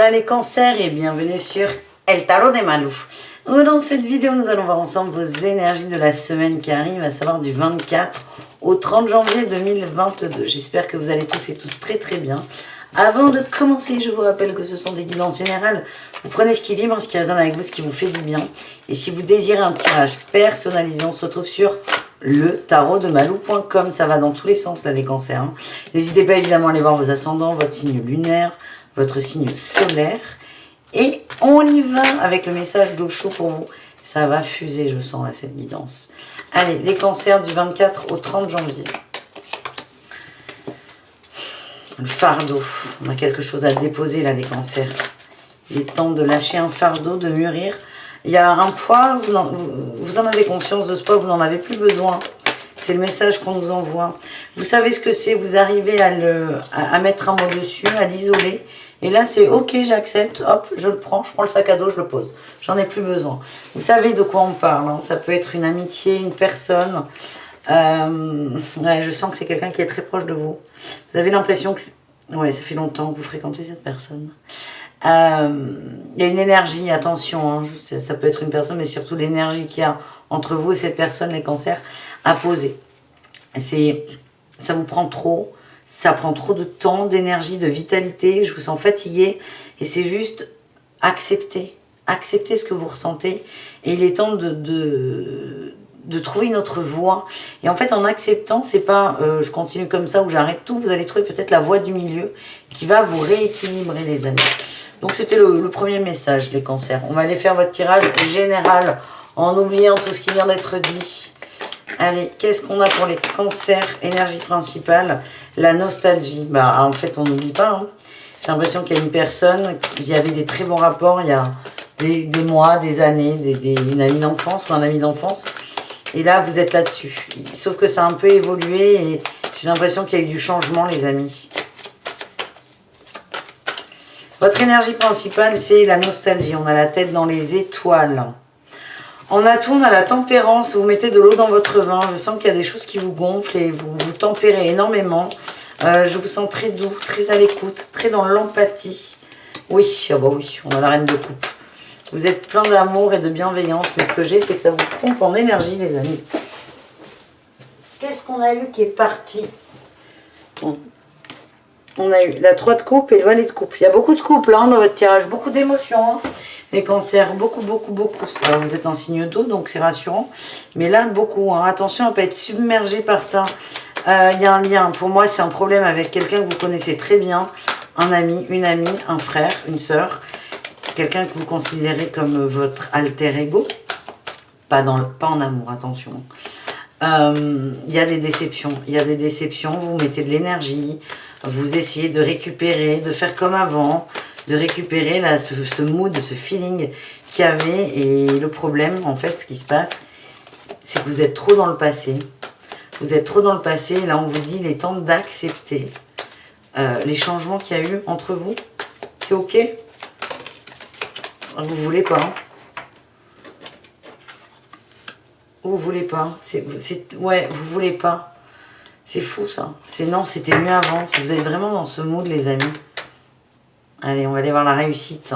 Hola les cancers et bienvenue sur El Tarot de Malou. Dans cette vidéo, nous allons voir ensemble vos énergies de la semaine qui arrive, à savoir du 24 au 30 janvier 2022. J'espère que vous allez tous et toutes très très bien. Avant de commencer, je vous rappelle que ce sont des guidances générales. Vous prenez ce qui vibre, ce qui résonne avec vous, ce qui vous fait du bien. Et si vous désirez un tirage personnalisé, on se retrouve sur le tarotdemalou.com. Ça va dans tous les sens là les cancers. Hein. N'hésitez pas évidemment à aller voir vos ascendants, votre signe lunaire, votre signe solaire. Et on y va avec le message d'Osho pour vous. Ça va fuser, je sens, là, cette guidance. Allez, les cancers du 24 au 30 janvier. Le fardeau. On a quelque chose à déposer, là, les cancers. Il est temps de lâcher un fardeau, de mûrir. Il y a un poids, vous en avez conscience de ce poids, vous n'en avez plus besoin. C'est le message qu'on nous envoie. Vous savez ce que c'est, vous arrivez à mettre un mot dessus, à l'isoler. Et là, c'est ok, j'accepte, hop, je le prends, je prends le sac à dos, je le pose. J'en ai plus besoin. Vous savez de quoi on parle. Hein. Ça peut être une amitié, une personne. Ouais, je sens que c'est quelqu'un qui est très proche de vous. Vous avez l'impression que... Ouais, ça fait longtemps que vous fréquentez cette personne. Il y a une énergie, attention, hein, ça peut être une personne, mais surtout l'énergie qu'il y a entre vous et cette personne, les cancers, à poser. Ça vous prend trop, ça prend trop de temps, d'énergie, de vitalité, je vous sens fatigué, et c'est juste accepter ce que vous ressentez, et il est temps de trouver une autre voie. Et en fait, en acceptant, c'est pas je continue comme ça ou j'arrête tout, vous allez trouver peut-être la voie du milieu qui va vous rééquilibrer, les amis. Donc c'était le premier message, les cancers. On va aller faire votre tirage général en oubliant tout ce qui vient d'être dit. Allez, qu'est-ce qu'on a pour les cancers? Énergie principale, la nostalgie. Bah, en fait, on n'oublie pas. Hein. J'ai l'impression qu'il y a une personne, il y avait des très bons rapports, il y a des mois, des années, une amie d'enfance ou un ami d'enfance. Et là, vous êtes là-dessus. Sauf que ça a un peu évolué et j'ai l'impression qu'il y a eu du changement, les amis. Votre énergie principale, c'est la nostalgie. On a la tête dans les étoiles. En atout, on a la tempérance. Vous mettez de l'eau dans votre vin. Je sens qu'il y a des choses qui vous gonflent et vous tempérez énormément. Je vous sens très doux, très à l'écoute, très dans l'empathie. Oui, ah bah oui, on a la reine de coupe. Vous êtes plein d'amour et de bienveillance. Mais ce que j'ai, c'est que ça vous pompe en énergie, les amis. Qu'est-ce qu'on a eu qui est parti? Bon. On a eu la 3 de coupe et le valet de coupe. Il y a beaucoup de couples hein, dans votre tirage, beaucoup d'émotions. Hein. Les cancers, beaucoup. Alors vous êtes un signe d'eau, donc c'est rassurant. Mais là, beaucoup. Hein. Attention à ne pas être submergé par ça. Il y a un lien. Pour moi, c'est un problème avec quelqu'un que vous connaissez très bien. Un ami, une amie, un frère, une sœur. Quelqu'un que vous considérez comme votre alter ego. Pas en amour, attention. Il y a des déceptions. Il y a des déceptions. Vous mettez de l'énergie. Vous essayez de récupérer, de faire comme avant, de récupérer là, ce mood, ce feeling qu'il y avait. Et le problème, en fait, ce qui se passe, c'est que vous êtes trop dans le passé. Vous êtes trop dans le passé. Et là, on vous dit, il est temps d'accepter les changements qu'il y a eu entre vous. C'est OK? Vous voulez pas. Hein? Vous voulez pas. Ouais, vous voulez pas. C'est fou ça. C'est non, c'était mieux avant. Vous êtes vraiment dans ce mood, les amis. Allez, on va aller voir la réussite.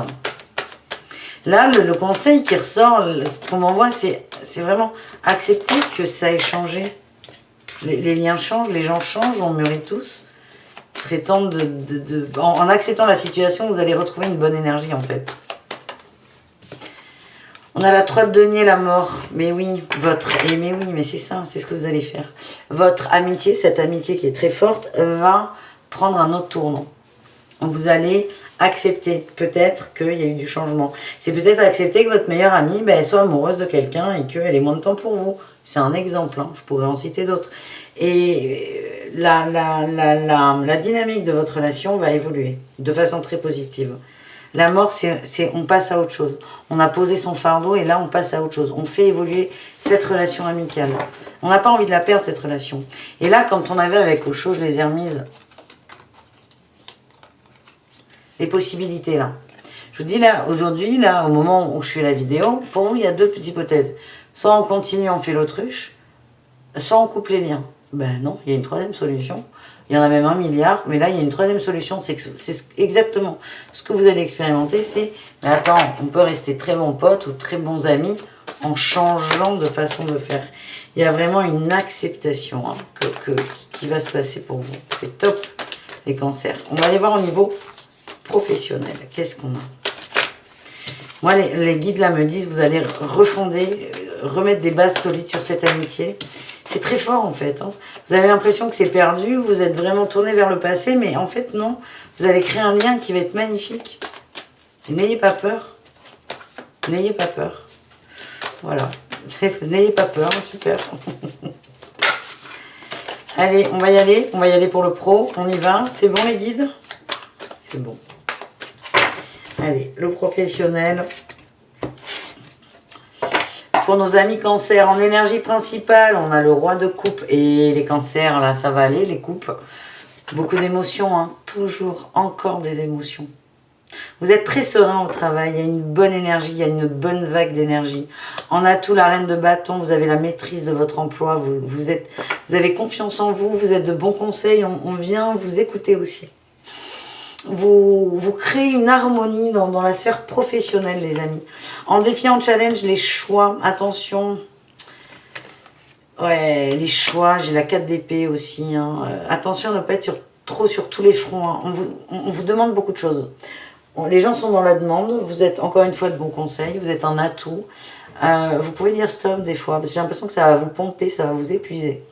Là, le conseil qui ressort, ce qu'on m'envoie, c'est vraiment accepter que ça ait changé. Les liens changent, les gens changent, on mûrit tous. Il serait temps en acceptant la situation, vous allez retrouver une bonne énergie en fait. On a la 3 de denier, la mort. Mais oui, mais c'est ça, c'est ce que vous allez faire. Votre amitié, cette amitié qui est très forte, va prendre un autre tournant. Vous allez accepter peut-être qu'il y a eu du changement. C'est peut-être accepter que votre meilleure amie soit amoureuse de quelqu'un et qu'elle ait moins de temps pour vous. C'est un exemple, hein, je pourrais en citer d'autres. Et la dynamique de votre relation va évoluer de façon très positive. La mort, on passe à autre chose. On a posé son fardeau et là, on passe à autre chose. On fait évoluer cette relation amicale. On n'a pas envie de la perdre, cette relation. Et là, quand on avait avec Osho, je les ai remises. Les possibilités, là. Je vous dis, là, aujourd'hui, là, au moment où je fais la vidéo, pour vous, il y a deux petites hypothèses. Soit on continue, on fait l'autruche, soit on coupe les liens. Ben non, il y a une troisième solution. Il y en a même 1 milliard. Mais là, il y a une troisième solution. C'est exactement ce que vous allez expérimenter. C'est, mais attends, on peut rester très bons potes ou très bons amis en changeant de façon de faire. Il y a vraiment une acceptation hein, qui va se passer pour vous. C'est top, les cancers. On va aller voir au niveau professionnel. Qu'est-ce qu'on a? Moi, les guides là me disent, vous allez refonder, remettre des bases solides sur cette amitié. C'est très fort en fait. Hein. Vous avez l'impression que c'est perdu, vous êtes vraiment tourné vers le passé, mais en fait non. Vous allez créer un lien qui va être magnifique. N'ayez pas peur. N'ayez pas peur. Voilà. N'ayez pas peur, super. Allez, on va y aller. On va y aller pour le pro. On y va. C'est bon les guides? C'est bon. Allez, le professionnel. Pour nos amis cancers, en énergie principale, on a le roi de coupe et les cancers, là, ça va aller, les coupes. Beaucoup d'émotions, hein. Toujours, encore des émotions. Vous êtes très serein au travail, il y a une bonne énergie, il y a une bonne vague d'énergie. En atout, la reine de bâton, vous avez la maîtrise de votre emploi, vous avez confiance en vous, vous êtes de bons conseils, on vient vous écouter aussi. Vous créez une harmonie dans la sphère professionnelle, les amis. En défi, en challenge, les choix, attention. Ouais, les choix, j'ai la 4 d'épée aussi. Hein. Attention à ne pas être trop sur tous les fronts. Hein. On vous demande beaucoup de choses. Les gens sont dans la demande, vous êtes encore une fois de bons conseils, vous êtes un atout. Vous pouvez dire stop des fois, parce que j'ai l'impression que ça va vous pomper, ça va vous épuiser.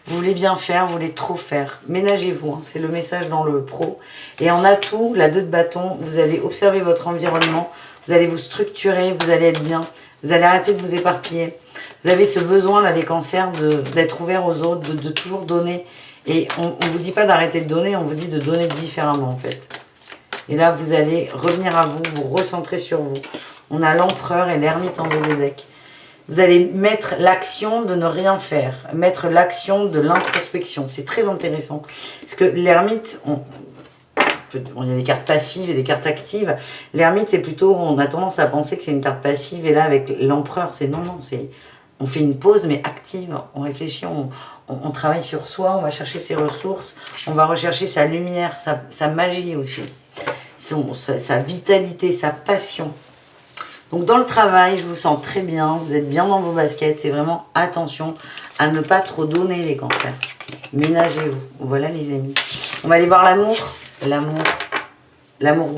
Vous voulez bien faire, vous voulez trop faire. Ménagez-vous, hein, c'est le message dans le pro. Et en atout, la 2 de bâton, vous allez observer votre environnement, vous allez vous structurer, vous allez être bien, vous allez arrêter de vous éparpiller. Vous avez ce besoin, là, les cancers, d'être ouvert aux autres, de toujours donner. Et on ne vous dit pas d'arrêter de donner, on vous dit de donner différemment, en fait. Et là, vous allez revenir à vous, vous recentrer sur vous. On a l'empereur et l'ermite en dos de deck. Vous allez mettre l'action de ne rien faire, mettre l'action de l'introspection. C'est très intéressant. Parce que l'ermite, il y a des cartes passives et des cartes actives. L'ermite, c'est plutôt, on a tendance à penser que c'est une carte passive. Et là, avec l'empereur, c'est non, c'est... On fait une pause, mais active. On réfléchit, on travaille sur soi, on va chercher ses ressources, on va rechercher sa lumière, sa magie aussi, sa vitalité, sa passion. Donc dans le travail, je vous sens très bien, vous êtes bien dans vos baskets, c'est vraiment attention à ne pas trop donner les cancers. Ménagez-vous. Voilà les amis. On va aller voir l'amour. L'amour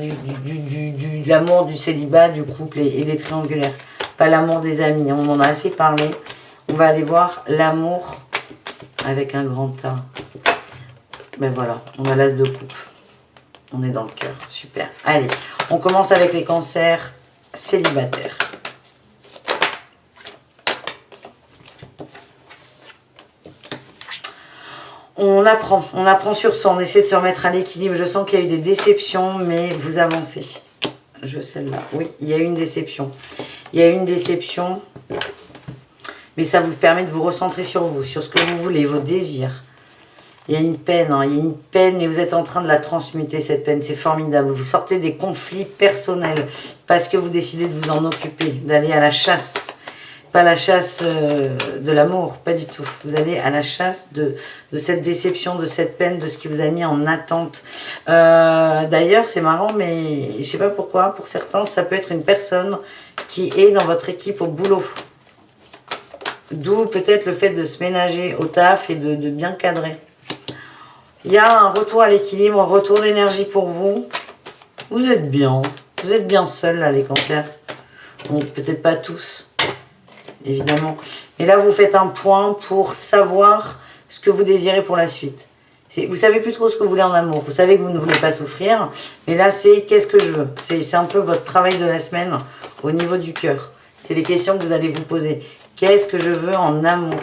du célibat, du couple et des triangulaires. Pas l'amour des amis, on en a assez parlé. On va aller voir l'amour avec un grand A. Ben voilà, on a l'as de coupe. On est dans le cœur, super. Allez, on commence avec les cancers célibataires. On apprend sur soi, on essaie de se remettre à l'équilibre. Je sens qu'il y a eu des déceptions, mais vous avancez. Celle-là, oui, il y a eu une déception. Il y a eu une déception, mais ça vous permet de vous recentrer sur vous, sur ce que vous voulez, vos désirs. Il y a une peine, hein, il y a une peine, mais vous êtes en train de la transmuter, cette peine, c'est formidable. Vous sortez des conflits personnels parce que vous décidez de vous en occuper, d'aller à la chasse. Pas la chasse de l'amour, pas du tout. Vous allez à la chasse de cette déception, de cette peine, de ce qui vous a mis en attente. D'ailleurs, c'est marrant, mais je ne sais pas pourquoi, pour certains, ça peut être une personne qui est dans votre équipe au boulot. D'où peut-être le fait de se ménager au taf et de bien cadrer. Il y a un retour à l'équilibre, un retour d'énergie pour vous. Vous êtes bien seuls là, les cancers. Donc peut-être pas tous, évidemment. Mais là, vous faites un point pour savoir ce que vous désirez pour la suite. Vous savez plus trop ce que vous voulez en amour. Vous savez que vous ne voulez pas souffrir. Mais là, c'est qu'est-ce que je veux. C'est un peu votre travail de la semaine au niveau du cœur. C'est les questions que vous allez vous poser. Qu'est-ce que je veux en amour?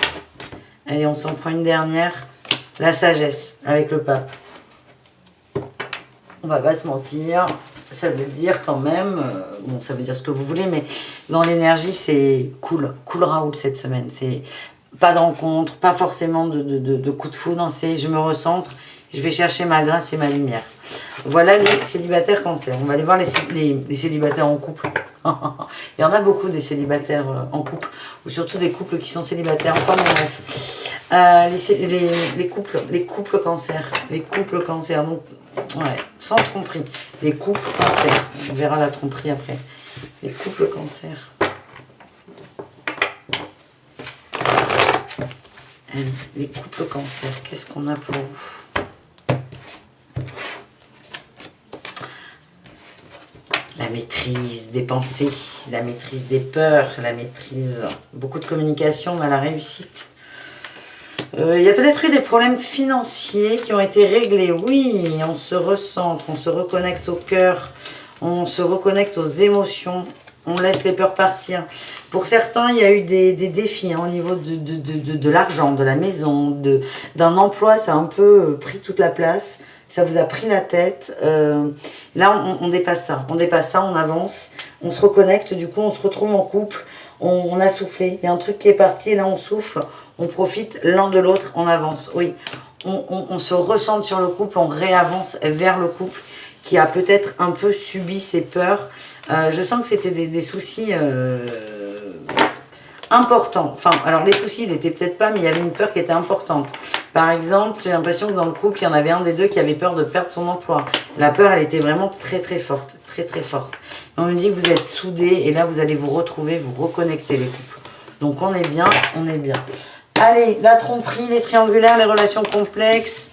Allez, on s'en prend une dernière. La sagesse avec le pape. On va pas se mentir. Ça veut dire quand même, bon, ça veut dire ce que vous voulez, mais dans l'énergie, c'est cool. Cool Raoul cette semaine. C'est pas de rencontre, pas forcément de coup de foudre. C'est je me recentre, je vais chercher ma grâce et ma lumière. Voilà les célibataires cancer. On va aller voir les célibataires en couple. Il y en a beaucoup des célibataires en couple, ou surtout des couples qui sont célibataires. Enfin, bon, bref. Les couples cancer. Les couples cancer. Donc, ouais, sans tromperie. Les couples cancer. On verra la tromperie après. Les couples cancer. Les couples cancer. Qu'est-ce qu'on a pour vous? La maîtrise des pensées, la maîtrise des peurs, la maîtrise, beaucoup de communication à la réussite. Il y a peut-être eu des problèmes financiers qui ont été réglés. Oui, on se recentre, on se reconnecte au cœur, on se reconnecte aux émotions, on laisse les peurs partir. Pour certains, il y a eu des défis au niveau de l'argent, de la maison, d'un emploi. Ça a un peu pris toute la place. Ça vous a pris la tête. Là, on dépasse ça. On avance. On se reconnecte. Du coup, on se retrouve en couple. On a soufflé. Il y a un truc qui est parti. Et là, on souffle. On profite l'un de l'autre. On avance. Oui. On se ressente sur le couple. On réavance vers le couple qui a peut-être un peu subi ses peurs. Je sens que c'était des soucis importants. Enfin, alors les soucis, il n'était peut-être pas, mais il y avait une peur qui était importante. Par exemple, j'ai l'impression que dans le couple, il y en avait un des deux qui avait peur de perdre son emploi. La peur, elle était vraiment très très forte. Très très forte. Et on me dit que vous êtes soudés et là, vous allez vous retrouver, vous reconnecter les couples. Donc on est bien, on est bien. Allez, la tromperie, les triangulaires, les relations complexes,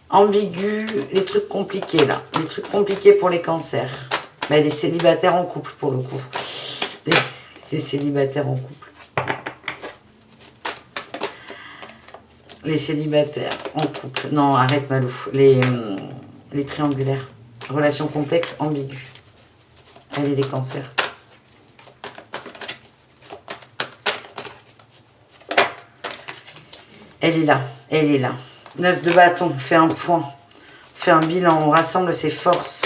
ambiguës, les trucs compliqués là. Les trucs compliqués pour les cancers. Ben, les célibataires en couple pour le coup. Les célibataires en couple. Les célibataires en couple. Non, arrête Malou. Les triangulaires. Relations complexes, ambiguës. Allez, les cancers. Elle est là. Elle est là. 9 de bâton. On fait un point. On fait un bilan. On rassemble ses forces.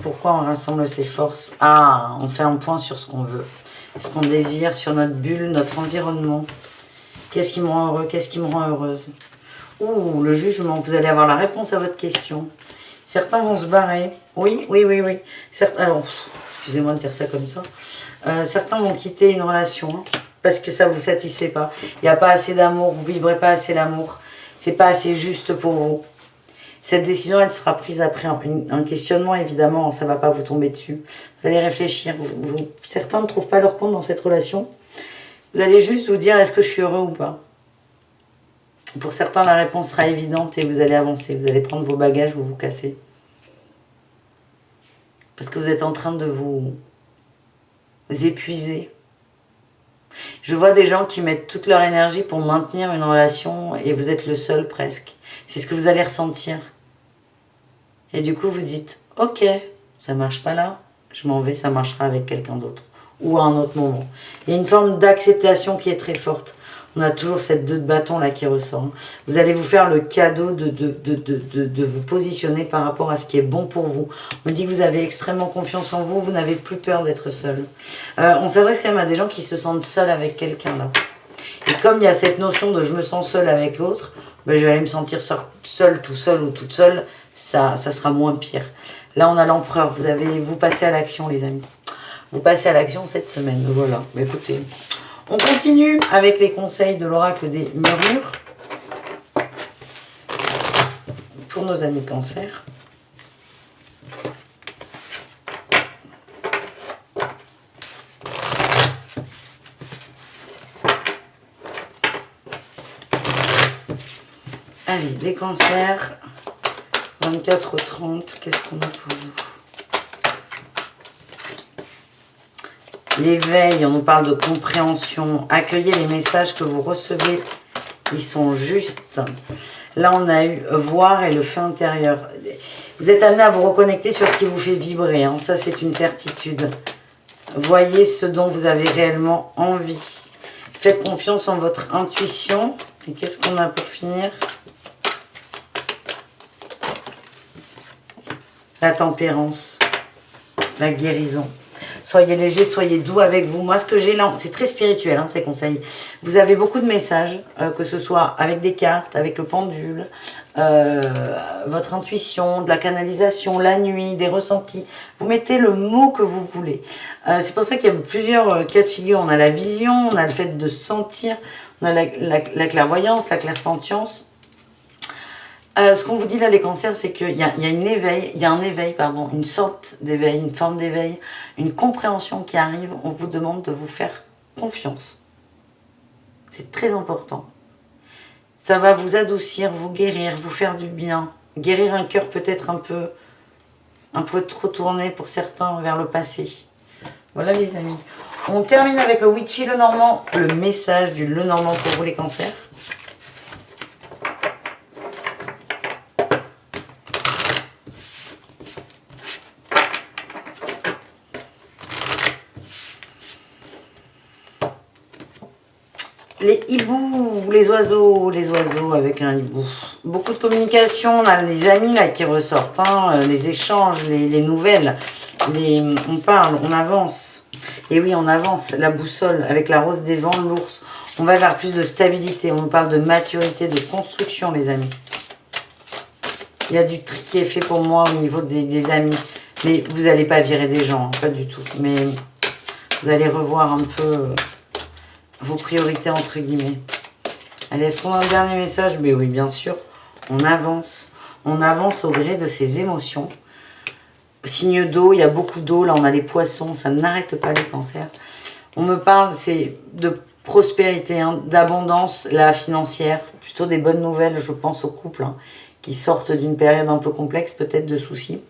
Pourquoi on rassemble ses forces? Ah, on fait un point sur ce qu'on veut. Ce qu'on désire, sur notre bulle, notre environnement. Qu'est-ce qui me rend heureux? Qu'est-ce qui me rend heureuse? Ouh, le jugement. Vous allez avoir la réponse à votre question. Certains vont se barrer. Oui, oui, oui, oui. Alors, excusez-moi de dire ça comme ça. Certains vont quitter une relation hein, parce que ça ne vous satisfait pas. Il n'y a pas assez d'amour. Vous ne vivrez pas assez l'amour. C'est pas assez juste pour vous. Cette décision, elle sera prise après un questionnement, évidemment. Ça ne va pas vous tomber dessus. Vous allez réfléchir. Certains ne trouvent pas leur compte dans cette relation. Vous allez juste vous dire, est-ce que je suis heureux ou pas? Pour certains, la réponse sera évidente et vous allez avancer. Vous allez prendre vos bagages, vous cassez. Parce que vous êtes en train de vous épuiser. Je vois des gens qui mettent toute leur énergie pour maintenir une relation et vous êtes le seul presque. C'est ce que vous allez ressentir. Et du coup, vous dites, ok, ça marche pas là, je m'en vais, ça marchera avec quelqu'un d'autre. Ou à un autre moment. Il y a une forme d'acceptation qui est très forte. On a toujours cette 2 de bâton là qui ressort. Vous allez vous faire le cadeau de vous positionner par rapport à ce qui est bon pour vous. On me dit que vous avez extrêmement confiance en vous, vous n'avez plus peur d'être seul. On s'adresse quand même à des gens qui se sentent seuls avec quelqu'un là. Et comme il y a cette notion de je me sens seul avec l'autre, ben je vais aller me sentir seul, tout seul ou toute seule, ça sera moins pire. Là on a l'empereur, vous passez à l'action les amis. Vous passez à l'action cette semaine, voilà. Mais écoutez, on continue avec les conseils de l'oracle des murmures pour nos amis cancer. Allez, les cancers, 24-30, qu'est-ce qu'on a pour vous? L'éveil, on nous parle de compréhension. Accueillez les messages que vous recevez, ils sont justes. Là, on a eu voir et le feu intérieur. Vous êtes amené à vous reconnecter sur ce qui vous fait vibrer. Hein. Ça, c'est une certitude. Voyez ce dont vous avez réellement envie. Faites confiance en votre intuition. Et qu'est-ce qu'on a pour finir? La tempérance, la guérison. Soyez léger, soyez doux avec vous. Moi, ce que j'ai là, c'est très spirituel, hein, ces conseils. Vous avez beaucoup de messages, que ce soit avec des cartes, avec le pendule, votre intuition, de la canalisation, la nuit, des ressentis. Vous mettez le mot que vous voulez. C'est pour ça qu'il y a plusieurs cas de figure. On a la vision, on a le fait de sentir, on a la clairvoyance, la clairsentience. Ce qu'on vous dit là, les cancers, c'est qu'il y a un éveil, une sorte d'éveil, une forme d'éveil, une compréhension qui arrive. On vous demande de vous faire confiance. C'est très important. Ça va vous adoucir, vous guérir, vous faire du bien. Guérir un cœur peut-être un peu trop tourné pour certains vers le passé. Voilà les amis. On termine avec le Witchy Lenormand, le message du Lenormand pour vous les cancers. Les hiboux, les oiseaux avec un hibou. Beaucoup de communication, on a les amis là qui ressortent, hein, les échanges, les nouvelles. On parle, on avance. Et oui, on avance, la boussole avec la rose des vents, l'ours. On va vers plus de stabilité, on parle de maturité, de construction les amis. Il y a du tri qui est fait pour moi au niveau des amis. Mais vous n'allez pas virer des gens, hein, pas du tout. Mais vous allez revoir un peu vos priorités entre guillemets. Allez, est-ce qu'on a un dernier message? Mais oui, bien sûr. On avance. On avance au gré de ses émotions. Signe d'eau, il y a beaucoup d'eau. Là, on a les poissons. Ça n'arrête pas les cancers. On me parle, c'est de prospérité, hein, d'abondance, la financière. Plutôt des bonnes nouvelles, je pense, aux couples hein, qui sortent d'une période un peu complexe, peut-être de soucis.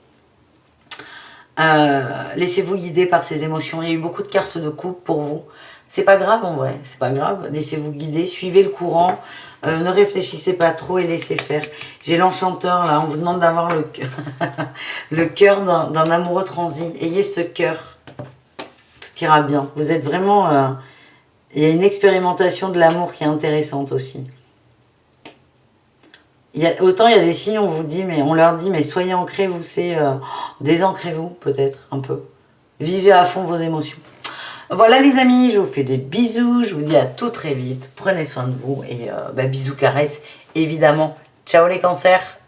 Laissez-vous guider par ces émotions. Il y a eu beaucoup de cartes de coupe pour vous. C'est pas grave en vrai, c'est pas grave. Laissez-vous guider, suivez le courant. Ne réfléchissez pas trop et laissez faire. J'ai l'enchanteur là, on vous demande d'avoir le cœur d'un amoureux transi. Ayez ce cœur. Tout ira bien. Vous êtes vraiment... il y a une expérimentation de l'amour qui est intéressante aussi. Autant il y a des signes, on leur dit, mais soyez ancrés, vous, c'est désancrez-vous peut-être un peu. Vivez à fond vos émotions. Voilà les amis, je vous fais des bisous, je vous dis à tout très vite. Prenez soin de vous et bisous, caresses, évidemment. Ciao les cancers.